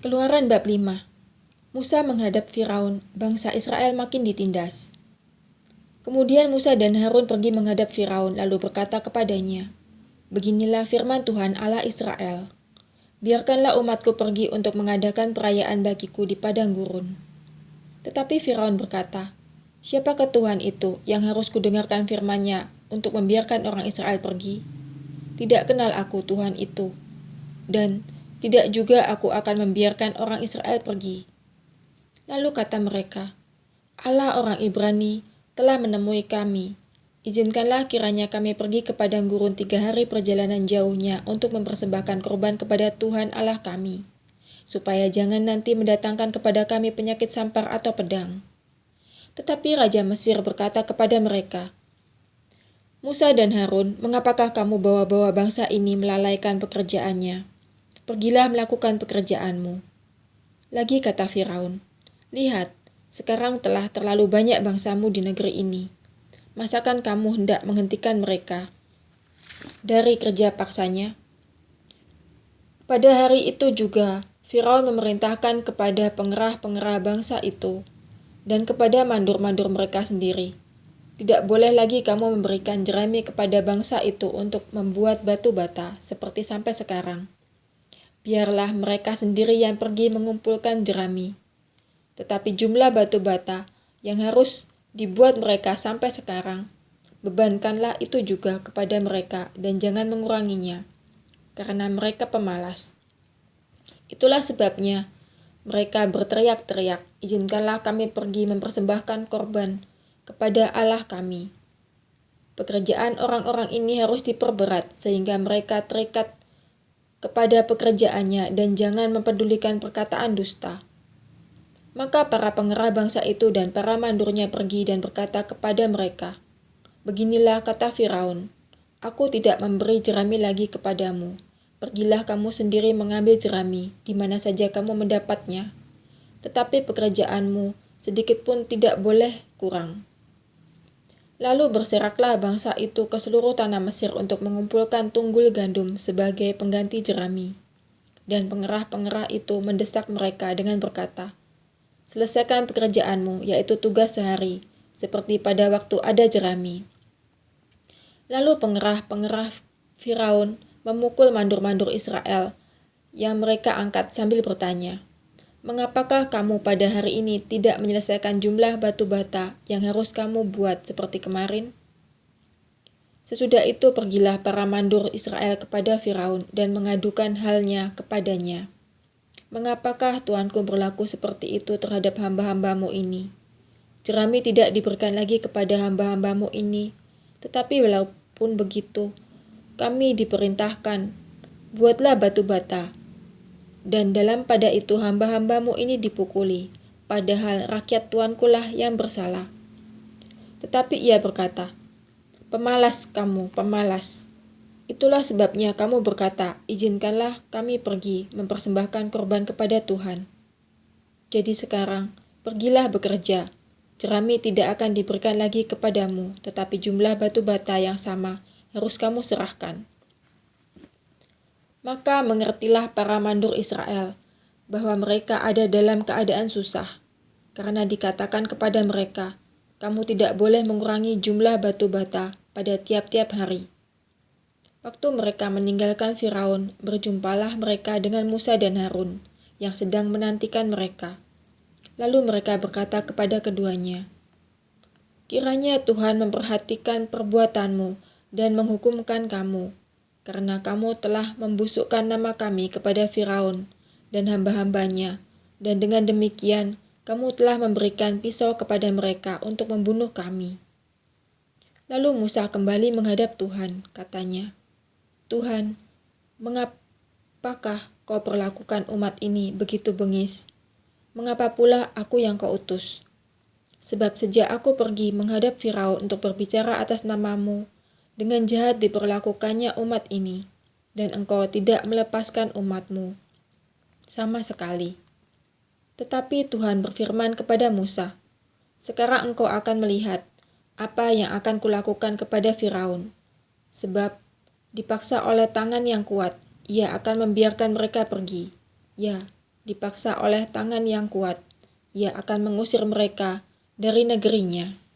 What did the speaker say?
Keluaran bab 5. Musa menghadap Firaun, bangsa Israel makin ditindas. Kemudian Musa dan Harun pergi menghadap Firaun lalu berkata kepadanya, "Beginilah firman Tuhan Allah Israel, biarkanlah umatku pergi untuk mengadakan perayaan bagiku di padang gurun." Tetapi Firaun berkata, "Siapakah Tuhan itu yang harus kudengarkan firman-Nya untuk membiarkan orang Israel pergi? Tidak kenal aku Tuhan itu, dan tidak juga aku akan membiarkan orang Israel pergi." Lalu kata mereka, "Allah orang Ibrani telah menemui kami. Izinkanlah kiranya kami pergi ke padang gurun 3 hari perjalanan jauhnya untuk mempersembahkan korban kepada Tuhan Allah kami, supaya jangan nanti mendatangkan kepada kami penyakit sampar atau pedang." Tetapi Raja Mesir berkata kepada mereka, "Musa dan Harun, mengapakah kamu bawa-bawa bangsa ini melalaikan pekerjaannya? Pergilah melakukan pekerjaanmu." Lagi kata Firaun, "Lihat, sekarang telah terlalu banyak bangsamu di negeri ini. Masakan kamu hendak menghentikan mereka dari kerja paksanya?" Pada hari itu juga, Firaun memerintahkan kepada pengerah-pengerah bangsa itu dan kepada mandur-mandur mereka sendiri, "Tidak boleh lagi kamu memberikan jerami kepada bangsa itu untuk membuat batu bata seperti sampai sekarang. Biarlah mereka sendiri yang pergi mengumpulkan jerami. Tetapi jumlah batu bata yang harus dibuat mereka sampai sekarang, bebankanlah itu juga kepada mereka dan jangan menguranginya, karena mereka pemalas." Itulah sebabnya mereka berteriak-teriak, "Izinkanlah kami pergi mempersembahkan korban kepada Allah kami." Pekerjaan orang-orang ini harus diperberat sehingga mereka terikat kepada pekerjaannya dan jangan mempedulikan perkataan dusta. Maka para pengerah bangsa itu dan para mandurnya pergi dan berkata kepada mereka, "Beginilah kata Firaun, aku tidak memberi jerami lagi kepadamu. Pergilah kamu sendiri mengambil jerami di mana saja kamu mendapatnya. Tetapi pekerjaanmu sedikit pun tidak boleh kurang." Lalu berseraklah bangsa itu ke seluruh tanah Mesir untuk mengumpulkan tunggul gandum sebagai pengganti jerami. Dan pengerah-pengerah itu mendesak mereka dengan berkata, "Selesaikan pekerjaanmu, yaitu tugas sehari, seperti pada waktu ada jerami." Lalu pengerah-pengerah Firaun memukul mandur-mandur Israel yang mereka angkat sambil bertanya, "Mengapakah kamu pada hari ini tidak menyelesaikan jumlah batu bata yang harus kamu buat seperti kemarin?" Sesudah itu pergilah para mandur Israel kepada Firaun dan mengadukan halnya kepadanya, "Mengapakah Tuanku berlaku seperti itu terhadap hamba-hambamu ini? Jerami tidak diberikan lagi kepada hamba-hambamu ini, tetapi walaupun begitu, kami diperintahkan, buatlah batu bata. Dan dalam pada itu hamba-hambamu ini dipukuli, padahal rakyat Tuanku lah yang bersalah." Tetapi ia berkata, "Pemalas kamu, pemalas. Itulah sebabnya kamu berkata, 'Izinkanlah kami pergi mempersembahkan korban kepada Tuhan.' Jadi sekarang, pergilah bekerja. Jerami tidak akan diberikan lagi kepadamu, tetapi jumlah batu bata yang sama harus kamu serahkan." Maka mengertilah para mandur Israel bahwa mereka ada dalam keadaan susah, karena dikatakan kepada mereka, "Kamu tidak boleh mengurangi jumlah batu bata pada tiap-tiap hari." Waktu mereka meninggalkan Firaun, berjumpalah mereka dengan Musa dan Harun yang sedang menantikan mereka. Lalu mereka berkata kepada keduanya, "Kiranya Tuhan memperhatikan perbuatanmu dan menghukumkan kamu, karena kamu telah membusukkan nama kami kepada Firaun dan hamba-hambanya, dan dengan demikian kamu telah memberikan pisau kepada mereka untuk membunuh kami." Lalu Musa kembali menghadap Tuhan, katanya, "Tuhan, mengapakah kau perlakukan umat ini begitu bengis? Mengapa pula aku yang kau utus? Sebab sejak aku pergi menghadap Firaun untuk berbicara atas namamu, dengan jahat diperlakukannya umat ini, dan engkau tidak melepaskan umatmu sama sekali." Tetapi Tuhan berfirman kepada Musa, "Sekarang engkau akan melihat apa yang akan kulakukan kepada Firaun, sebab dipaksa oleh tangan yang kuat, ia akan membiarkan mereka pergi. Ya, dipaksa oleh tangan yang kuat, ia akan mengusir mereka dari negerinya.